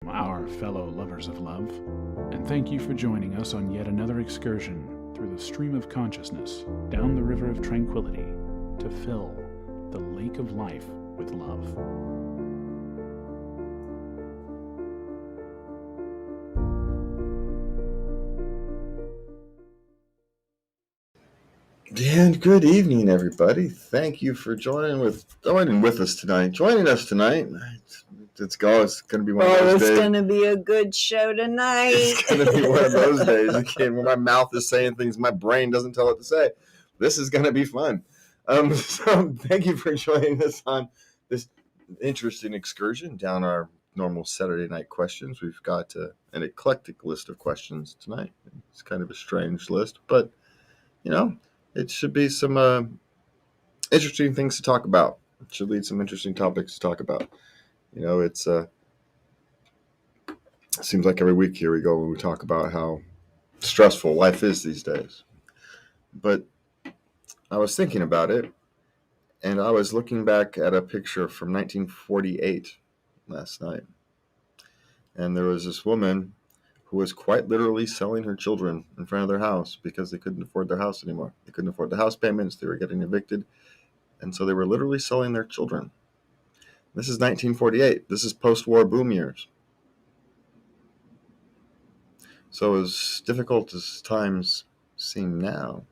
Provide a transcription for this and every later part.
our fellow lovers of love, and thank you for joining us on yet another excursion through the stream of consciousness down the river of tranquility to fill the lake of life with love. And good evening, everybody. Thank you for joining us tonight. It's going to be one of those days. It's going to be a good show tonight. It's going to be one of those days again when my mouth is saying things my brain doesn't tell it to say. This is going to be fun. So thank you for joining us on this interesting excursion down our normal Saturday night questions. We've got an eclectic list of questions tonight. It's kind of a strange list, but it should be some interesting things to talk about. It should lead some interesting topics to talk about. It seems like every week here we go when we talk about how stressful life is these days. But I was thinking about it, and I was looking back at a picture from 1948 last night. And there was this woman who was quite literally selling her children in front of their house because they couldn't afford their house anymore. They couldn't afford the house payments. They were getting evicted. And so they were literally selling their children. This is 1948. This is post-war boom years. So as difficult as times seem now,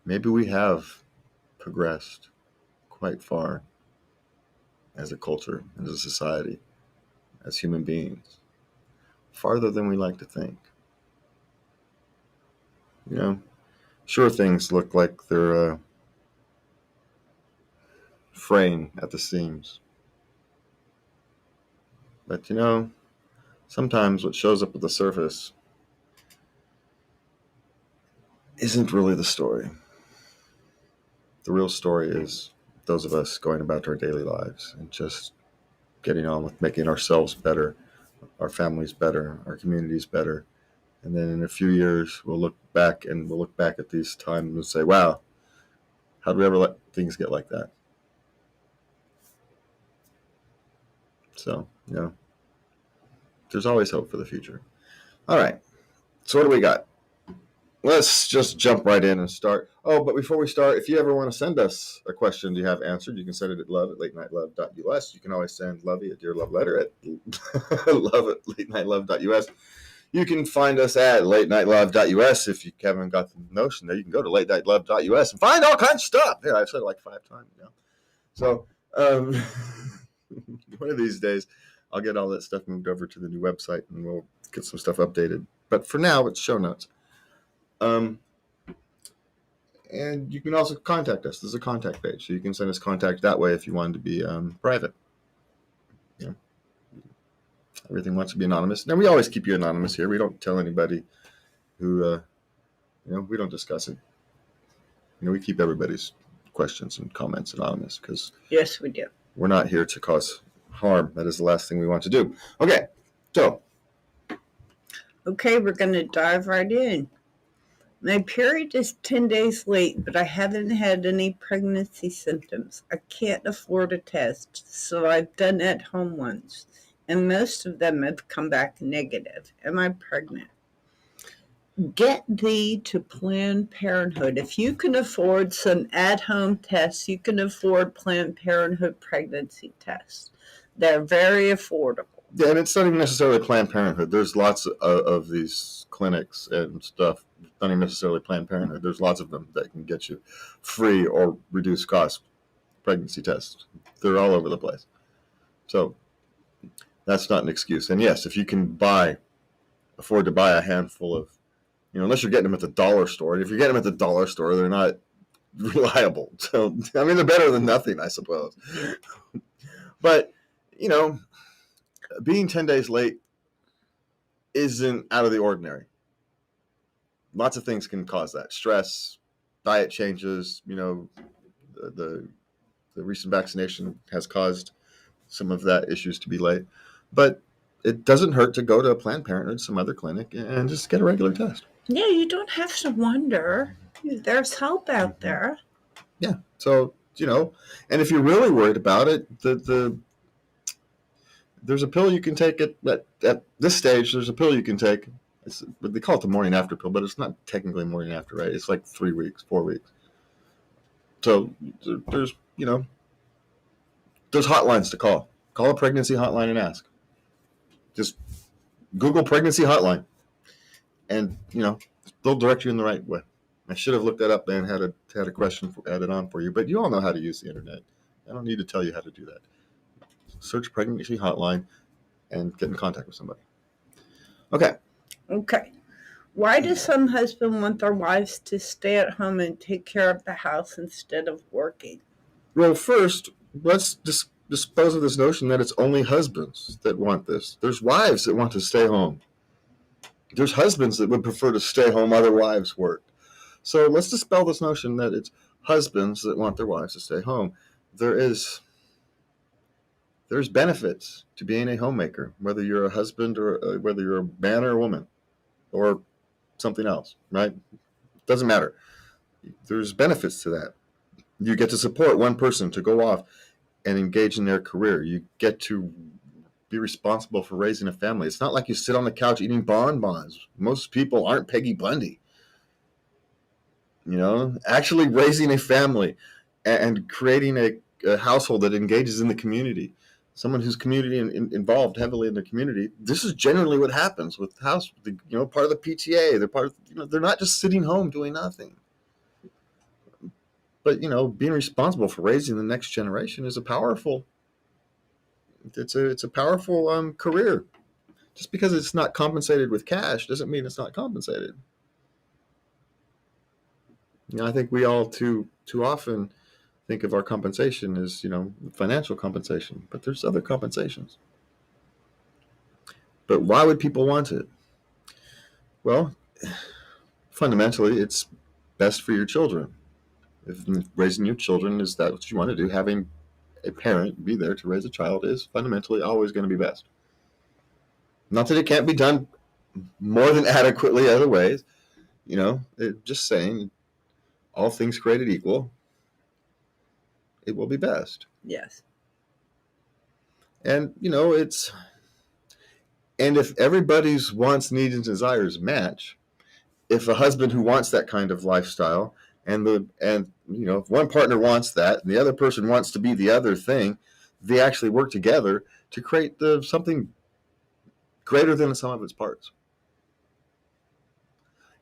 maybe we have progressed quite far as a culture, as a society, as human beings, farther than we like to think. Sure, things look like they're fraying at the seams. But sometimes what shows up at the surface isn't really the story. The real story is those of us going about our daily lives and just getting on with making ourselves better, our families better, our communities better. And then in a few years, we'll look back at these times and say, wow, how did we ever let things get like that? So, there's always hope for the future. All right. So what do we got? Let's just jump right in and start. Oh, but before we start, if you ever want to send us a question you have answered, you can send it at love@latenightLove.us. You can always send Lubby a dear love letter at love@latenightLove.us. You can find us at latenightLove.us. If you haven't got the notion there, you can go to latenightLove.us and find all kinds of stuff. Yeah, I've said it like 5 times now. So one of these days, I'll get all that stuff moved over to the new website and we'll get some stuff updated. But for now, it's show notes. And you can also contact us. There's a contact page, so you can send us contact that way if you want to be private. Everything wants to be anonymous. Now, we always keep you anonymous here. We don't tell anybody who, we don't discuss it. We keep everybody's questions and comments anonymous because yes, we do. We're not here to cause harm. That is the last thing we want to do. Okay, so. Okay, we're going to dive right in. My period is 10 days late, but I haven't had any pregnancy symptoms. I can't afford a test, so I've done at home ones, and most of them have come back negative. Am I pregnant? Get thee to Planned Parenthood. If you can afford some at-home tests, you can afford Planned Parenthood pregnancy tests. They're very affordable. Yeah, and it's not even necessarily Planned Parenthood. There's lots of these clinics and stuff, not even necessarily Planned Parenthood. There's lots of them that can get you free or reduced cost pregnancy tests. They're all over the place. So that's not an excuse. And yes, if you can afford to buy a handful of, unless you're getting them at the dollar store. And if you're getting them at the dollar store, they're not reliable. So, they're better than nothing, I suppose. But, being 10 days late isn't out of the ordinary. Lots of things can cause that. Stress, diet changes, the recent vaccination has caused some of that issues to be late. But it doesn't hurt to go to a Planned Parenthood, some other clinic, and just get a regular test. Yeah, you don't have to wonder. There's help out there. Yeah. So, and if you're really worried about it, the There's a pill you can take at this stage. There's a pill you can take. But they call it the morning after pill, but it's not technically morning after, right? It's like 3 weeks, 4 weeks. So there's, there's hotlines to call. Call a pregnancy hotline and ask. Just Google pregnancy hotline, and they'll direct you in the right way. I should have looked that up and had a question added on for you, but you all know how to use the internet. I don't need to tell you how to do that. Search pregnancy hotline and get in contact with somebody. Okay. Why do some husbands want their wives to stay at home and take care of the house instead of working? Well, first, let's dispose of this notion that it's only husbands that want this. There's wives that want to stay home. There's husbands that would prefer to stay home while their wives work. So let's dispel this notion that it's husbands that want their wives to stay home. There's benefits to being a homemaker, whether you're a husband or whether you're a man or a woman or something else, right? Doesn't matter. There's benefits to that. You get to support one person to go off and engage in their career. You get to be responsible for raising a family. It's not like you sit on the couch eating bonbons. Most people aren't Peggy Bundy. Actually raising a family and creating a household that engages in the community, someone who's community involved heavily in the community. This is generally what happens with part of the PTA. They're part of, they're not just sitting home doing nothing. But, being responsible for raising the next generation is a powerful career. Just because it's not compensated with cash doesn't mean it's not compensated. I think we all too often think of our compensation as, financial compensation, but there's other compensations. But why would people want it? Well, fundamentally, it's best for your children. If raising your children is that what you want to do, having a parent be there to raise a child is fundamentally always going to be best. Not that it can't be done more than adequately other ways. Just saying, all things created equal, it will be best. Yes. And, and if everybody's wants, needs, and desires match, if a husband who wants that kind of lifestyle and if one partner wants that and the other person wants to be the other thing, they actually work together to create something greater than the sum of its parts.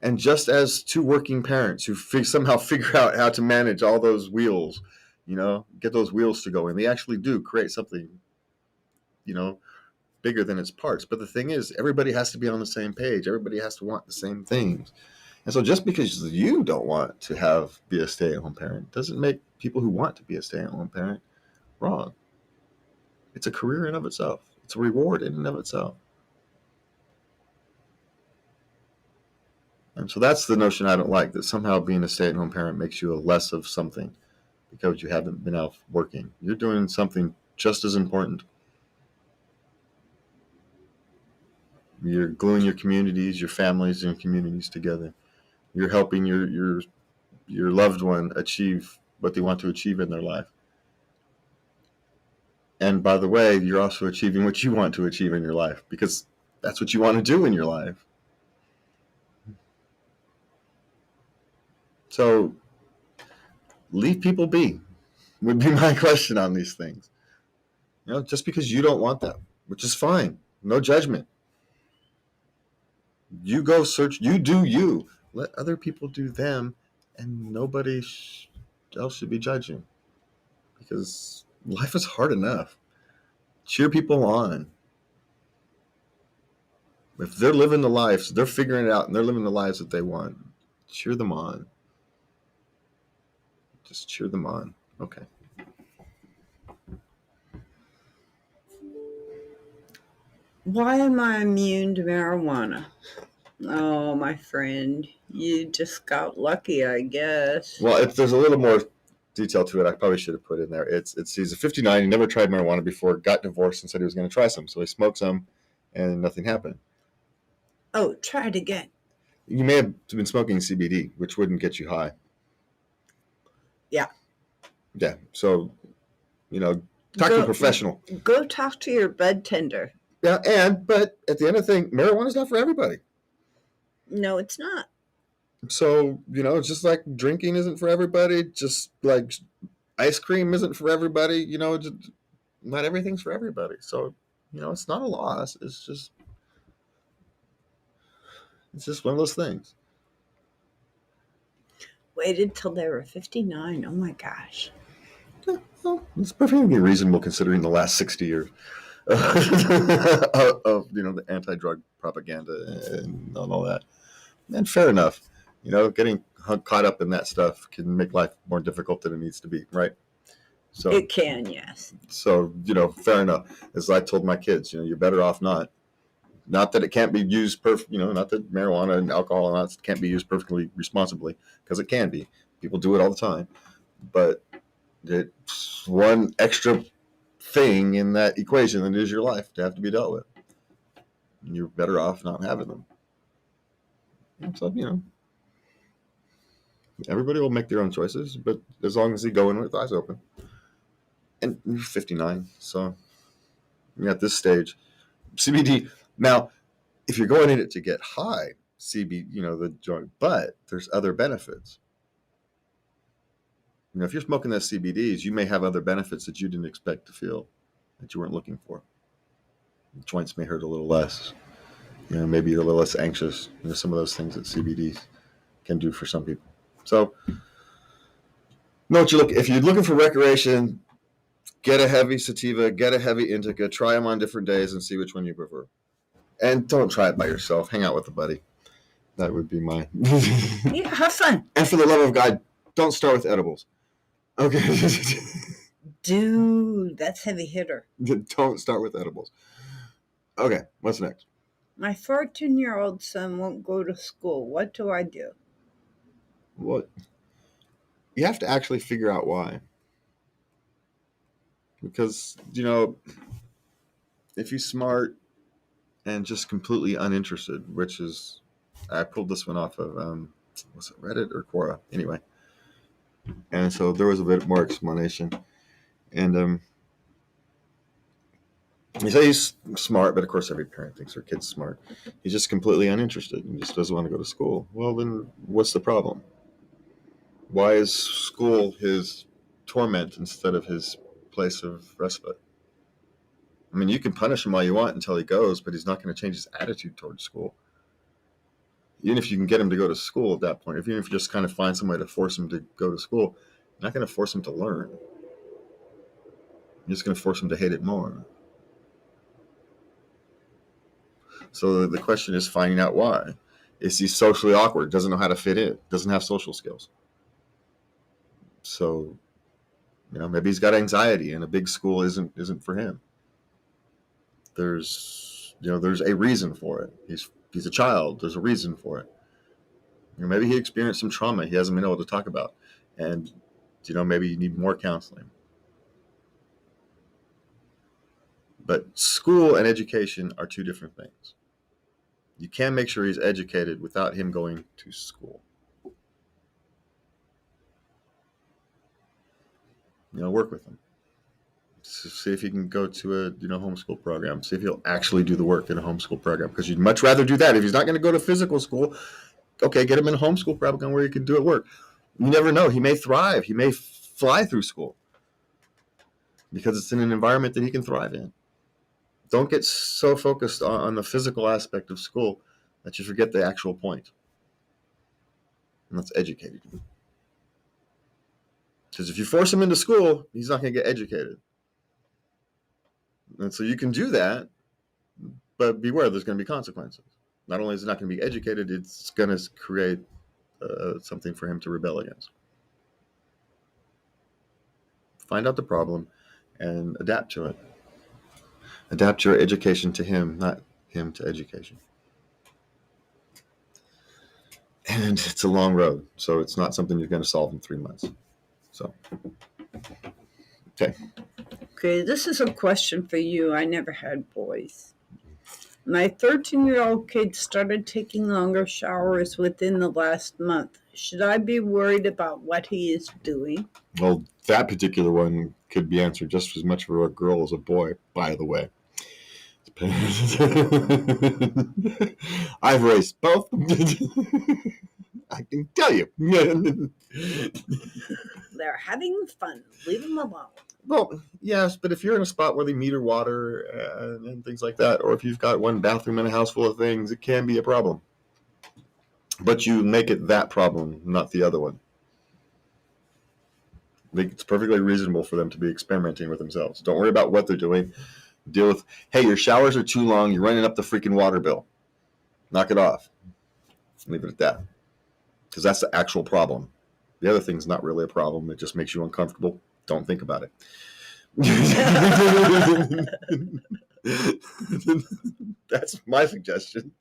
And just as two working parents who somehow figure out how to manage all those wheels, get those wheels to go in, they actually do create something, bigger than its parts. But the thing is, everybody has to be on the same page. Everybody has to want the same things. And so just because you don't want to be a stay-at-home parent doesn't make people who want to be a stay-at-home parent wrong. It's a career in and of itself. It's a reward in and of itself. And so that's the notion I don't like, that somehow being a stay-at-home parent makes you a less of something because you haven't been out working. You're doing something just as important. You're gluing your communities, your families, and communities together. You're helping your loved one achieve what they want to achieve in their life. And by the way, you're also achieving what you want to achieve in your life because that's what you want to do in your life. So leave people be would be my question on these things. Just because you don't want that, which is fine. No judgment. You go search, you do you. Let other people do them, and nobody else should be judging. Because life is hard enough. Cheer people on. If they're living the lives, they're figuring it out, and they're living the lives that they want, cheer them on. Just cheer them on. Okay. Why am I immune to marijuana? Oh, my friend, you just got lucky, I guess. Well, if there's a little more detail to it, I probably should have put in there. He's a 59. He never tried marijuana before, got divorced, and said he was going to try some. So he smoked some, and nothing happened. Oh, try it again. You may have been smoking CBD, which wouldn't get you high. Yeah. Yeah. So, Talk to a professional. Go talk to your bud tender. Yeah, but at the end of the thing, marijuana is not for everybody. No, it's not. So, it's just like drinking isn't for everybody, just like ice cream isn't for everybody, not everything's for everybody. So, it's not a loss. It's just one of those things. Waited till they were 59. Oh my gosh. Yeah, well, it's perfectly reasonable considering the last 60 years of the anti-drug propaganda and all that. And fair enough. Getting caught up in that stuff can make life more difficult than it needs to be, right? So it can, yes. So, fair enough. As I told my kids, you're better off not. Not that it can't be used not that marijuana and alcohol and that can't be used perfectly responsibly, because it can be. People do it all the time. But it's one extra thing in that equation that is your life to have to be dealt with. And you're better off not having them. And so, everybody will make their own choices, but as long as they go in with eyes open. And you're 59, so at this stage, CBD. Now, if you're going in it to get high, CBD, the joint, but there's other benefits. If you're smoking those CBDs, you may have other benefits that you didn't expect to feel, that you weren't looking for. The joints may hurt a little less. Maybe you're a little less anxious. Some of those things that CBD can do for some people. So, if you're looking for recreation, get a heavy sativa, get a heavy indica, try them on different days and see which one you prefer. And don't try it by yourself. Hang out with a buddy. That would be my... Yeah, have fun. And for the love of God, don't start with edibles. Okay. Dude, that's heavy hitter. Don't start with edibles. Okay, what's next? My 14-year-old son won't go to school. What do I do? What? You have to actually figure out why. Because, if he's smart and just completely uninterested, which is, I pulled this one off of, was it Reddit or Quora? Anyway. And so there was a bit more explanation. And he said he's smart, but of course every parent thinks their kid's smart. He's just completely uninterested and just doesn't want to go to school. Well, then what's the problem? Why is school his torment instead of his place of respite? I mean, you can punish him all you want until he goes, but he's not going to change his attitude towards school. Even if you can get him to go to school at that point, even if you just kind of find some way to force him to go to school, you're not going to force him to learn. You're just going to force him to hate it more. So the question is finding out why. Is he socially awkward? Doesn't know how to fit in? Doesn't have social skills? So, maybe he's got anxiety and a big school isn't for him. There's a reason for it. He's a child. There's a reason for it. Maybe he experienced some trauma he hasn't been able to talk about. And, maybe you need more counseling. But school and education are two different things. You can make sure he's educated without him going to school. Work with him. See if you can go to a homeschool program. See if he'll actually do the work in a homeschool program, because you'd much rather do that. If he's not going to go to physical school, okay, get him in a homeschool program where he can do it work. You never know. He may thrive. He may fly through school because it's in an environment that he can thrive in. Don't get so focused on the physical aspect of school that you forget the actual point. And that's educated. Because if you force him into school, he's not going to get educated. And so you can do that, but beware, there's going to be consequences. Not only is he not going to be educated, it's going to create something for him to rebel against. Find out the problem and adapt to it. Adapt your education to him, not him to education. And it's a long road, so it's not something you're going to solve in 3 months. So, okay. Okay, this is a question for you. I never had boys. My 13-year-old kid started taking longer showers within the last month. Should I be worried about what he is doing? Well, that particular one could be answered just as much for a girl as a boy, by the way. I've raised both. I can tell you. They're having fun. Leave them alone. Well, yes, but if you're in a spot where they meter water and things like that, or if you've got one bathroom in a house full of things, it can be a problem. But you make it that problem, not the other one. It's perfectly reasonable for them to be experimenting with themselves. Don't worry about what they're doing. Deal with, hey, your showers are too long. You're running up the freaking water bill. Knock it off. Leave it at that. Because that's the actual problem. The other thing's not really a problem. It just makes you uncomfortable. Don't think about it. That's my suggestion.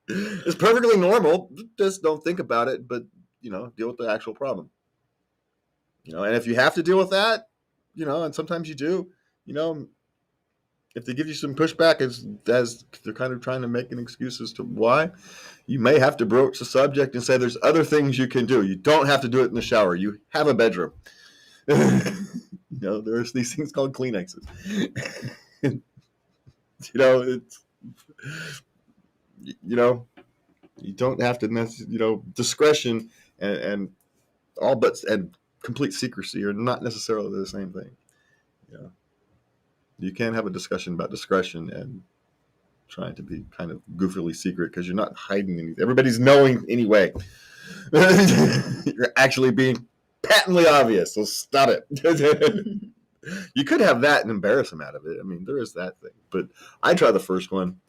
It's perfectly normal. Just don't think about it, but, deal with the actual problem. And if you have to deal with that, and sometimes you do, if they give you some pushback as they're kind of trying to make an excuse as to why, you may have to broach the subject and say there's other things you can do. You don't have to do it in the shower. You have a bedroom. There's these things called Kleenexes. It's, you don't have to, discretion and all but and complete secrecy are not necessarily the same thing. You can have a discussion about discretion and trying to be kind of goofily secret because you're not hiding anything. Everybody's knowing anyway. You're actually being patently obvious, so stop it. You could have that and embarrass them out of it. I mean, there is that thing. But I try the first one.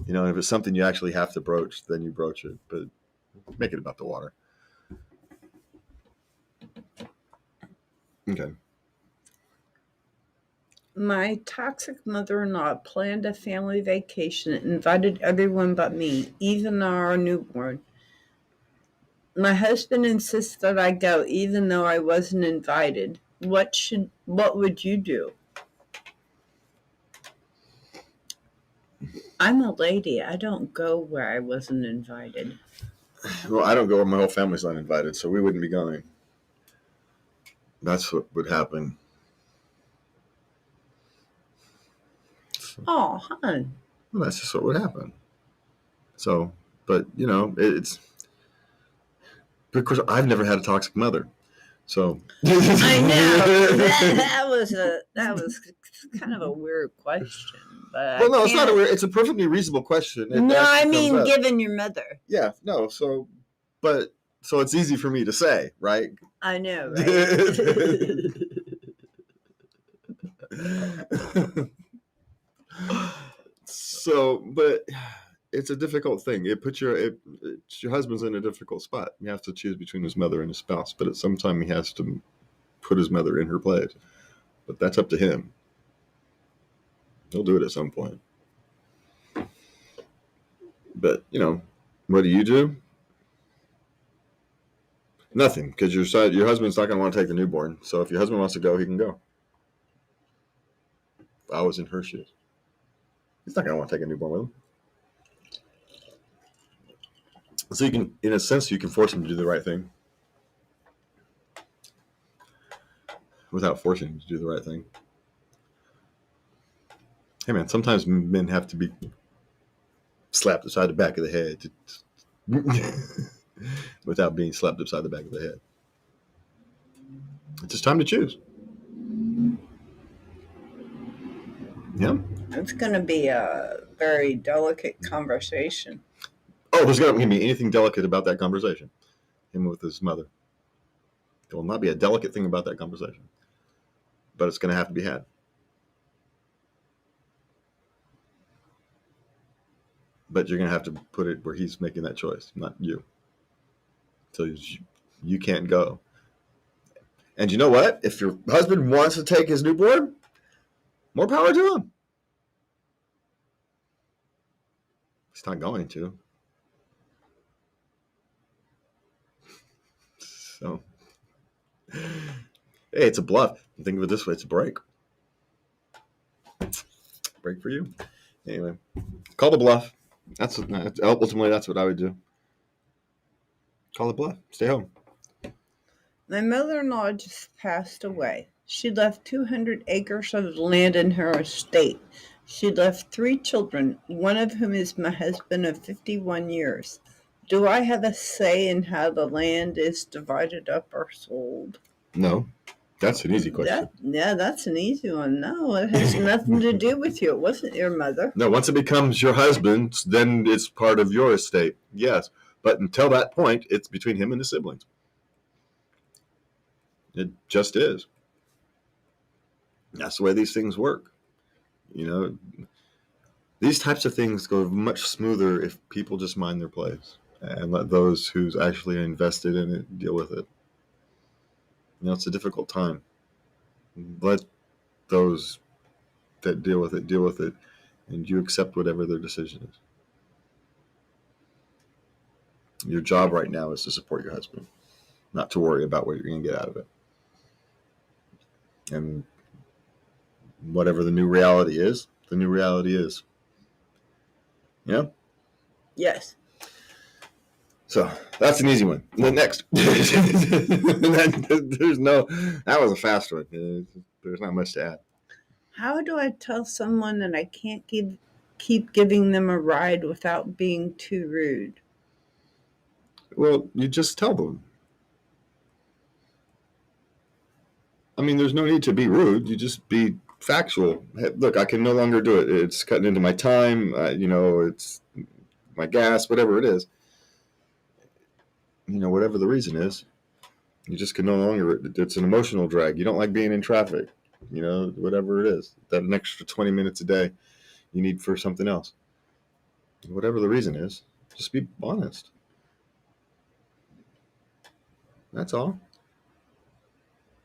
If it's something you actually have to broach, then you broach it. But make it about the water. Okay. My toxic mother-in-law planned a family vacation and invited everyone but me, even our newborn. My husband insists that I go even though I wasn't invited. What would you do? I'm a lady. I don't go where I wasn't invited. Well, I don't go where my whole family's not invited, so we wouldn't be going. That's what would happen. Oh, hon. Well, that's just what would happen. So, but it's. But of course, I've never had a toxic mother, so. I know that was kind of a weird question, but well, no, it's not a weird. It's a perfectly reasonable question. No, I mean, given your mother. Yeah, no. So it's easy for me to say, right? I know, right? So, but it's a difficult thing. It puts your husband's in a difficult spot. You have to choose between his mother and his spouse, but at some time he has to put his mother in her place. But that's up to him. He'll do it at some point. But what do you do? Nothing, because your husband's not going to want to take the newborn. So if your husband wants to go, he can go. If I was in her shoes, he's not going to want to take a newborn with him. So you can, in a sense, you can force him to do the right thing without forcing him to do the right thing. Hey man, sometimes men have to be slapped upside the back of the head without being slapped upside the back of the head. It's just time to choose. Yeah. It's going to be a very delicate conversation. Oh, there's not going to be anything delicate about that conversation. Him with his mother. There will not be a delicate thing about that conversation. But it's going to have to be had. But you're going to have to put it where he's making that choice, not you. So you can't go. And you know what? If your husband wants to take his newborn, more power to him. He's not going to. So, hey, it's a bluff. Think of it this way: it's a break. Break for you. Anyway, call the bluff. Ultimately that's what I would do. Call the bluff. Stay home. My mother-in-law just passed away. She left 200 acres of land in her estate. She left 3 children, one of whom is my husband of 51 years. Do I have a say in how the land is divided up or sold? No, that's an easy question. That's an easy one. No, it has nothing to do with you. It wasn't your mother. No, once it becomes your husband's, then it's part of your estate. Yes, but until that point, it's between him and his siblings. It just is. That's the way these things work. You know, these types of things go much smoother if people just mind their place and let those who's actually invested in it deal with it. You know, it's a difficult time. Let those that deal with it, and you accept whatever their decision is. Your job right now is to support your husband, not to worry about what you're going to get out of it. And whatever the new reality is, the new reality is. Yeah? Yes. So that's an easy one. The next. That was a fast one. There's not much to add. How do I tell someone that I can't keep giving them a ride without being too rude? Well, you just tell them. I mean, there's no need to be rude. You just be factual. Hey, look, I can no longer do it. It's cutting into my time. It's my gas, whatever it is. Whatever the reason is, you just can no longer. It's an emotional drag. You don't like being in traffic. Whatever it is, that an extra 20 minutes a day you need for something else. Whatever the reason is, just be honest. That's all.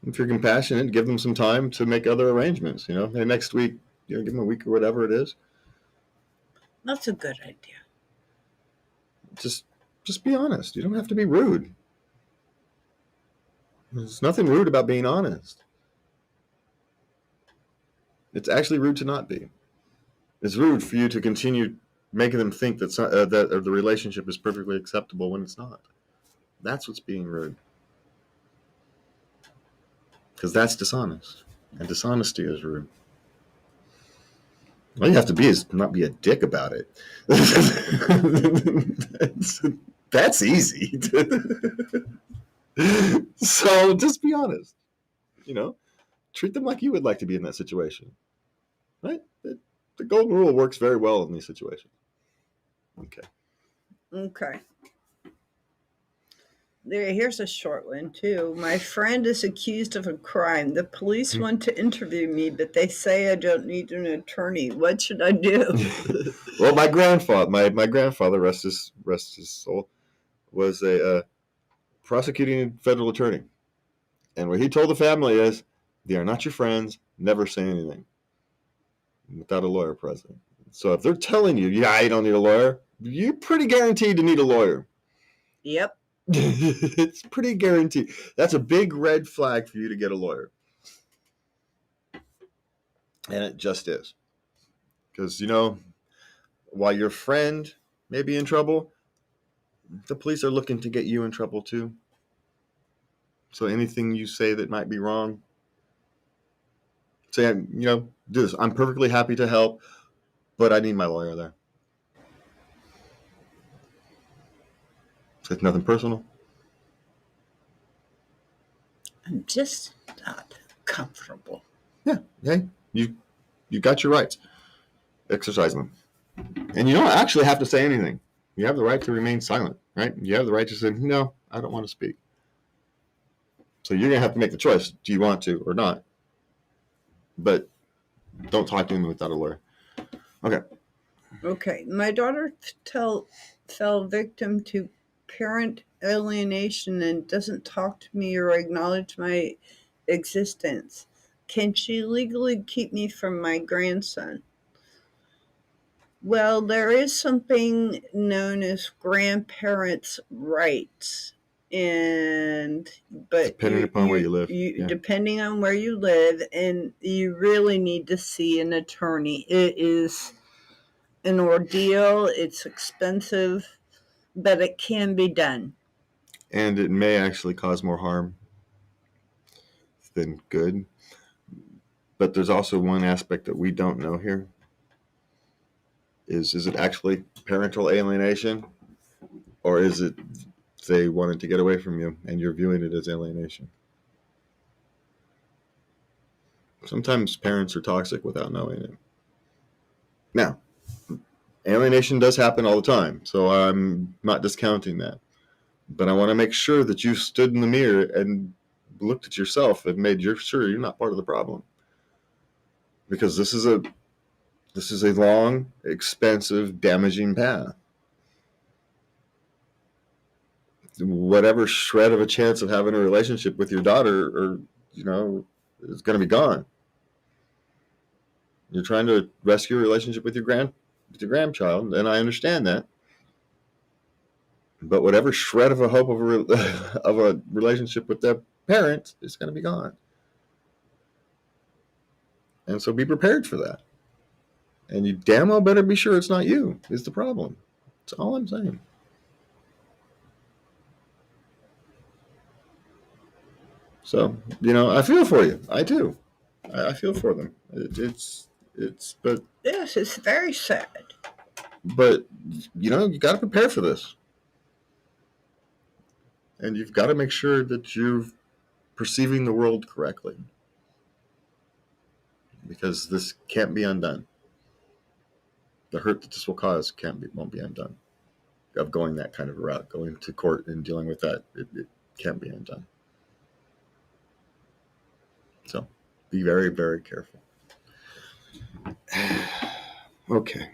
If you're compassionate, give them some time to make other arrangements. Hey, next week, give them a week or whatever it is. That's a good idea. Just be honest. You don't have to be rude. There's nothing rude about being honest. It's actually rude to not be. It's rude for you to continue making them think that the relationship is perfectly acceptable when it's not. That's what's being rude. Because that's dishonest. And dishonesty is rude. All you have to be is not be a dick about it. That's easy. So just be honest. Treat them like you would like to be in that situation. Right? The golden rule works very well in these situations. Okay. Here's a short one, too. My friend is accused of a crime. The police want to interview me, but they say I don't need an attorney. What should I do? Well, my grandfather, rest his soul, was a prosecuting federal attorney. And what he told the family is, they are not your friends. Never say anything without a lawyer present. So if they're telling you, yeah, you don't need a lawyer, you're pretty guaranteed to need a lawyer. Yep. It's pretty guaranteed. That's a big red flag for you to get a lawyer. And it just is. Because, while your friend may be in trouble, the police are looking to get you in trouble too. So anything you say that might be wrong, say, do this. I'm perfectly happy to help, but I need my lawyer there. So it's nothing personal. I'm just not comfortable. Yeah. Hey, you got your rights. Exercise them. And you don't actually have to say anything. You have the right to remain silent, right? You have the right to say, no, I don't want to speak. So you're going to have to make the choice. Do you want to or not? But don't talk to him without a lawyer. Okay. My daughter fell victim to parent alienation and doesn't talk to me or acknowledge my existence. Can she legally keep me from my grandson? Well, there is something known as grandparents' rights. But depending upon where you live. Depending on where you live, and you really need to see an attorney. It is an ordeal. It's expensive, but it can be done. And it may actually cause more harm than good. But there's also one aspect that we don't know here. Is it actually parental alienation, or is it they wanted to get away from you and you're viewing it as alienation? Sometimes parents are toxic without knowing it. Now, alienation does happen all the time, so I'm not discounting that. But I want to make sure that you stood in the mirror and looked at yourself and made sure you're not part of the problem. Because this is a long, expensive, damaging path. Whatever shred of a chance of having a relationship with your daughter, or is going to be gone. You're trying to rescue a relationship with your grandchild, and I understand that. But whatever shred of a hope of a relationship with their parent is going to be gone. And so be prepared for that. And you damn well better be sure it's not you is the problem. That's all I'm saying. So, I feel for you. I do. I feel for them. But Yes, it's very sad. But, you got to prepare for this. And you've got to make sure that you're perceiving the world correctly. Because this can't be undone. The hurt that this will cause won't be undone. Of going that kind of a route, going to court and dealing with that, it can't be undone. So, be very, very careful. Okay.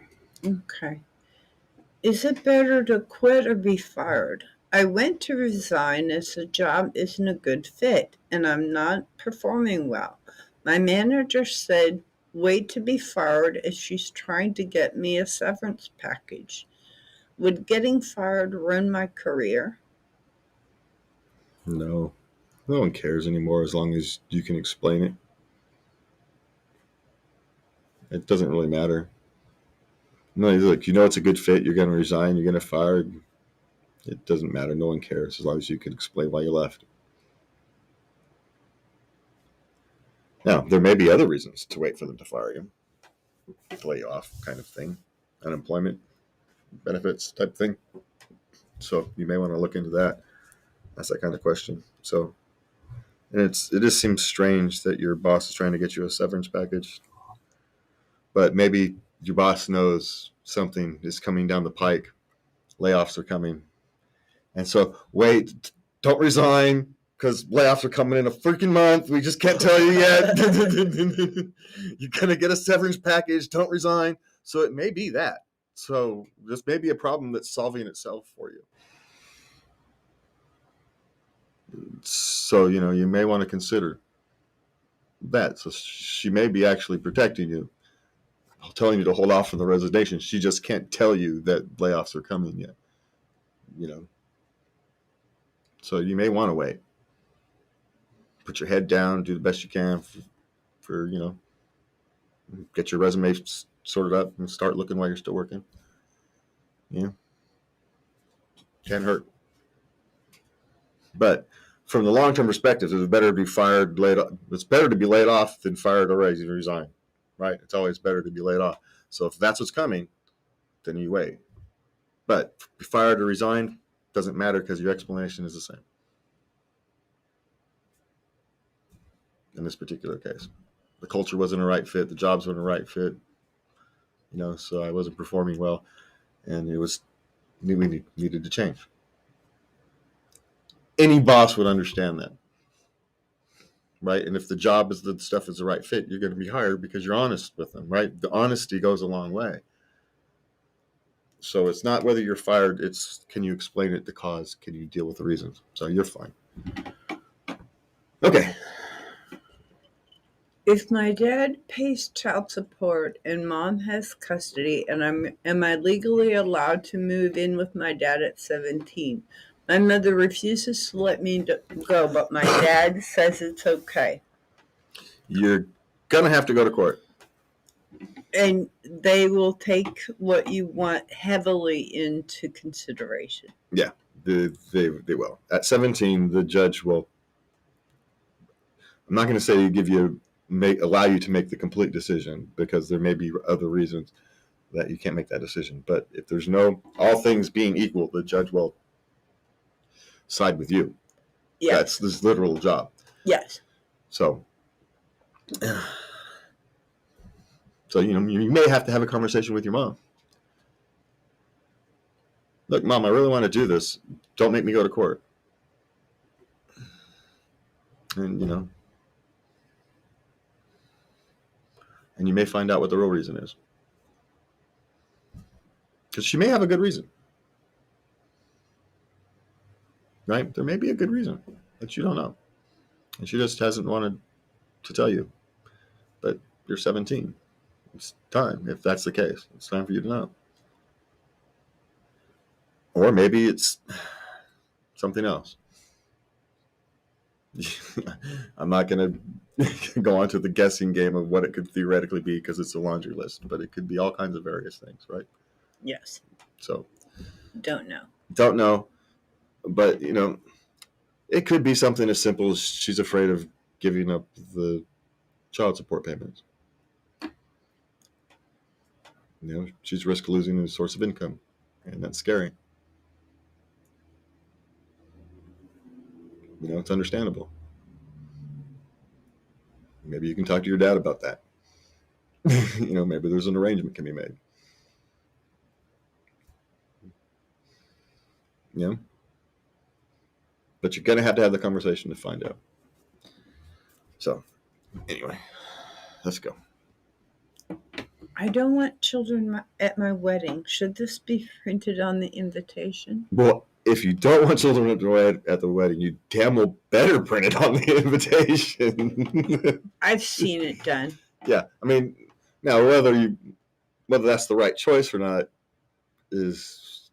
Is it better to quit or be fired? I went to resign as the job isn't a good fit and I'm not performing well. My manager said, wait to be fired as she's trying to get me a severance package. Would getting fired ruin my career? No. No one cares anymore as long as you can explain it. It doesn't really matter. No, look, it's a good fit. You're going to resign. You're going to fire. It doesn't matter. No one cares as long as you can explain why you left. Now, there may be other reasons to wait for them to fire you. To lay you off kind of thing. Unemployment benefits type thing. So you may want to look into that. That's that kind of question. So, and it just seems strange that your boss is trying to get you a severance package. But maybe your boss knows something is coming down the pike. Layoffs are coming. And so, wait, don't resign because layoffs are coming in a freaking month. We just can't tell you yet. You're going to get a severance package. Don't resign. So it may be that. So this may be a problem that's solving itself for you. So, you may want to consider that. So she may be actually protecting you, telling you to hold off on the resignation. She just can't tell you that layoffs are coming yet. So you may want to wait. Put your head down, do the best you can for get your resume sorted up and start looking while you're still working. Can't hurt. But from the long-term perspective, it's better to be It's better to be laid off than fired or resign, right? It's always better to be laid off. So if that's what's coming, then you wait. But be fired or resigned doesn't matter because your explanation is the same. In this particular case, the culture wasn't a right fit. The jobs weren't a right fit. So I wasn't performing well, and we needed to change. Any boss would understand that, right? And if the job is the stuff is the right fit, you're going to be hired because you're honest with them, right? The honesty goes a long way. So it's not whether you're fired, it's can you explain it, the cause, can you deal with the reasons? So you're fine. Okay. If my dad pays child support and mom has custody, and am I legally allowed to move in with my dad at 17? My mother refuses to let me go, but my dad says it's okay. You're going to have to go to court. And they will take what you want heavily into consideration. Yeah, they will. At 17, the judge will, I'm not going to say give you allow you to make the complete decision, because there may be other reasons that you can't make that decision. But if there's all things being equal, the judge will side with you. Yes. That's this literal job. Yes. So you may have to have a conversation with your mom. Look, Mom, I really want to do this. Don't make me go to court. And and you may find out what the real reason is, because she may have a good reason, right? There may be a good reason that you don't know, and she just hasn't wanted to tell you. But you're 17. It's time. If that's the case, it's time for you to know. Or maybe it's something else. I'm not going to go on to the guessing game of what it could theoretically be, because it's a laundry list, but it could be all kinds of various things, right? Yes. So don't know, but it could be something as simple as she's afraid of giving up the child support payments. She's risk losing a source of income, and that's scary. It's understandable. Maybe you can talk to your dad about that. Maybe there's an arrangement can be made. But you're going to have the conversation to find out. So, anyway, let's go. I don't want children at my wedding. Should this be printed on the invitation? Well, if you don't want children at the wedding, you damn well better print it on the invitation. I've seen it done. Yeah, I mean, now whether that's the right choice or not is,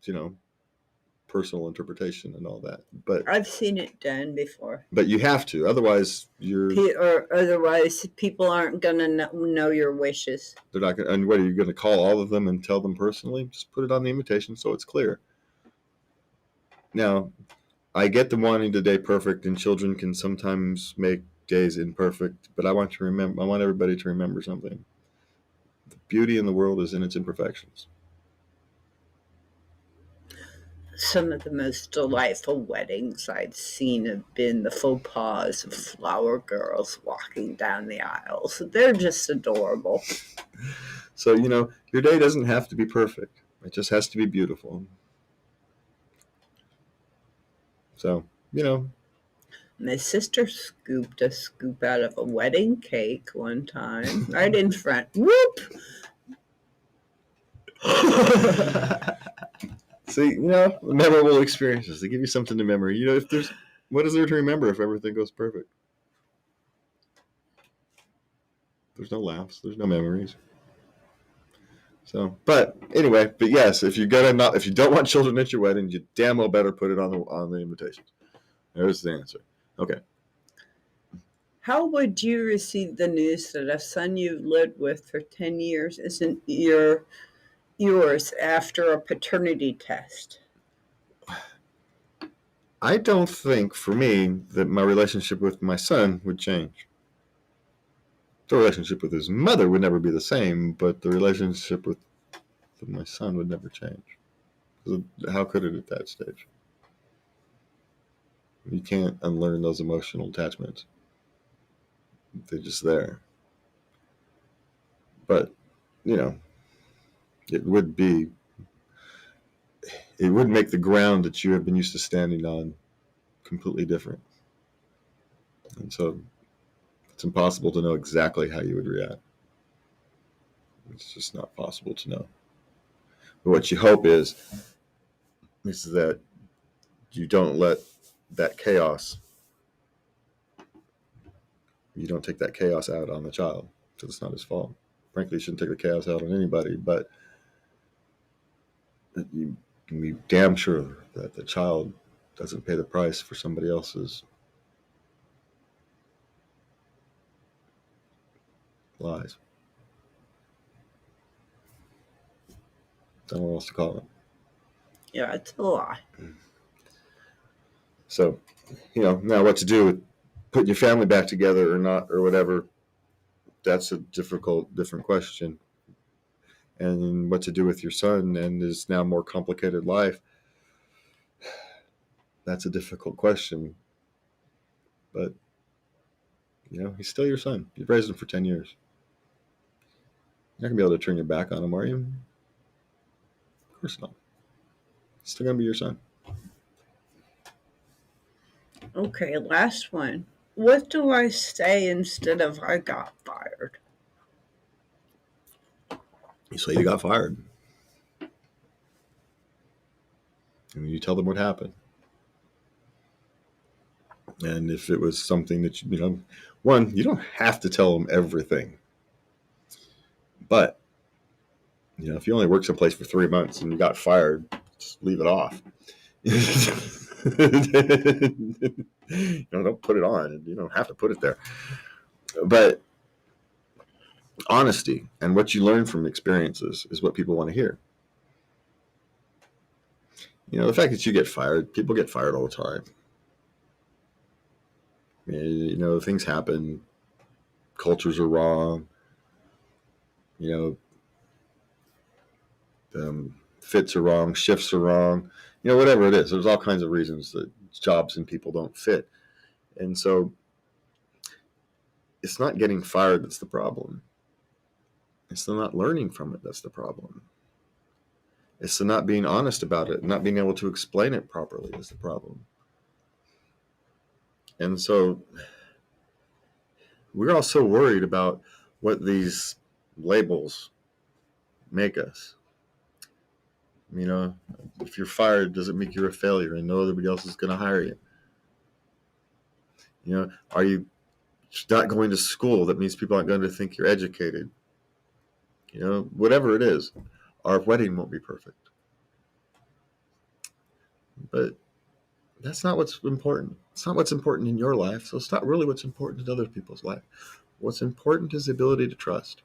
personal interpretation and all that. But I've seen it done before. But you have to, otherwise otherwise people aren't gonna know your wishes. They're not gonna. And what are you gonna call all of them and tell them personally? Just put it on the invitation so it's clear. Now, I get the wanting the day perfect, and children can sometimes make days imperfect. But I want everybody to remember something. The beauty in the world is in its imperfections. Some of the most delightful weddings I've seen have been the faux pas of flower girls walking down the aisles. They're just adorable. So, your day doesn't have to be perfect. It just has to be beautiful. So, My sister scooped a scoop out of a wedding cake one time, right in front. Whoop! See, memorable experiences. They give you something to remember. What is there to remember if everything goes perfect? There's no laughs. There's no memories. So, but yes, if you don't want children at your wedding, you damn well better put it on the invitations. There's the answer. Okay. How would you receive the news that a son you've lived with for 10 years isn't yours after a paternity test? I don't think, for me, that my relationship with my son would change. The relationship with his mother would never be the same, but the relationship with my son would never change. How could it at that stage? You can't unlearn those emotional attachments. They're just there. But, it would make the ground that you have been used to standing on completely different. And so it's impossible to know exactly how you would react. It's just not possible to know. But what you hope is that you don't let that chaos, you don't take that chaos out on the child, because it's not his fault. Frankly, you shouldn't take the chaos out on anybody, but you can be damn sure that the child doesn't pay the price for somebody else's lies. Don't know what else to call it. Yeah, it's a lie. So, now what to do with putting your family back together or not, or whatever. that's a different question. And what to do with your son and his now more complicated life, that's a difficult question. But, he's still your son. You've raised him for 10 years. You're not going to be able to turn your back on him, are you? Of course not. He's still going to be your son. Okay, last one. What do I say instead of I got fired? You say you got fired. And you tell them what happened. And if it was something that, one, you don't have to tell them everything. But, if you only work someplace for 3 months and you got fired, just leave it off. Don't put it on. You don't have to put it there. But honesty and what you learn from experiences is what people want to hear. The fact that you get fired, people get fired all the time. Things happen. Cultures are wrong. Fits are wrong. Shifts are wrong. Whatever it is. There's all kinds of reasons that jobs and people don't fit. And so it's not getting fired that's the problem. It's the not learning from it that's the problem. It's the not being honest about it, not being able to explain it properly is the problem. And so we're all so worried about what these labels make us. If you're fired, does it make you a failure and no everybody else is going to hire you? Are you not going to school? That means people aren't going to think you're educated. Whatever it is, our wedding won't be perfect. But that's not what's important. It's not what's important in your life, so it's not really what's important in other people's life. What's important is the ability to trust.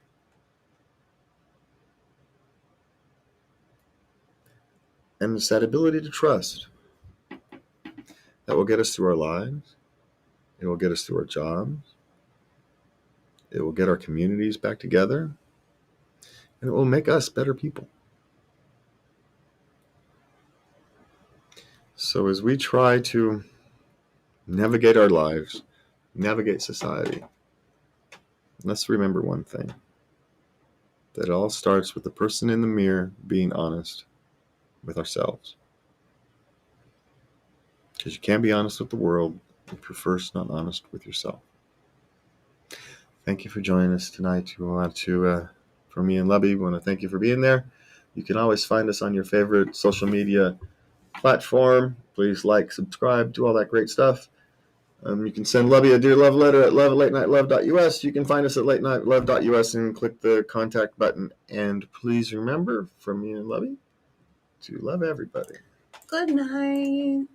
And it's that ability to trust that will get us through our lives. It will get us through our jobs. It will get our communities back together. And it will make us better people. So as we try to navigate our lives, navigate society, let's remember one thing. That it all starts with the person in the mirror being honest with ourselves. Because you can't be honest with the world if you're first not honest with yourself. Thank you for joining us tonight. For me and Lubby, we want to thank you for being there. You can always find us on your favorite social media platform. Please like, subscribe, do all that great stuff. You can send Lubby a dear love letter at love@latenightLove.us. You can find us at latenightLove.us and click the contact button. And please remember, from me and Lubby, to love everybody. Good night.